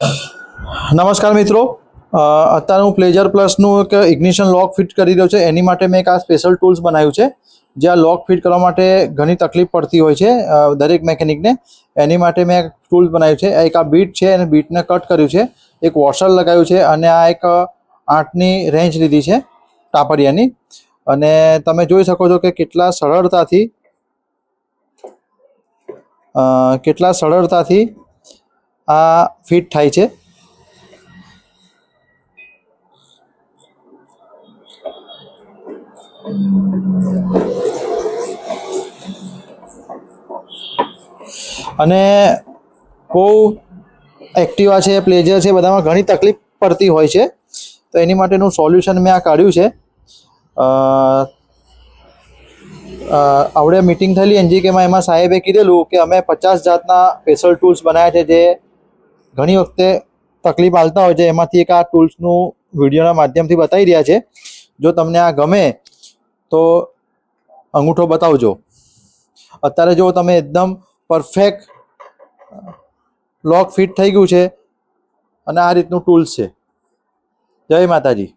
નમસ્કાર મિત્રો, અત્યારે હું પ્લેઝર પ્લસનું એક ઇગ્નિશન લોક ફિટ કરી રહ્યો છે. એની માટે મેં એક આ સ્પેશિયલ ટૂલ્સ બનાવ્યું છે. જે આ લોક ફિટ કરવા માટે ઘણી તકલીફ પડતી હોય છે દરેક મેકેનિકને. એની માટે મેં એક ટૂલ્સ બનાવ્યું છે. એક આ બીટ છે અને બીટને કટ કર્યું છે, એક વોશર લગાવ્યું છે અને આ એક 8ની રેન્જ લીધી છે ટાપરિયાની. અને તમે જોઈ શકો છો કે કેટલા સરળતાથી આ ફિટ થાય છે. અને બહુ એક્ટિવા છે, પ્લેઝર છે, બધામાં ઘણી તકલીફ પડતી હોય છે. તો એની માટેનું સોલ્યુશન મેં આ કાઢ્યું છે. આવડે મિટિંગ થયેલી એનજીકેમાં, એમાં સાહેબે કીધેલું કે અમે 50 જાતના સ્પેશિયલ ટૂલ્સ બનાવ્યા છે જે ઘણી વખતે તકલીફ આલતા હોય છે. એમાંથી એક આ ટૂલ્સનું વિડીયોના માધ્યમથી બતાવી રહ્યા છે. જો તમને આ ગમે તો અંગૂઠો બતાવજો. અત્યારે જો તમે એકદમ પરફેક્ટ લોક ફિટ થઈ ગયું છે અને આ રીતનું ટૂલ્સ છે. જય માતાજી.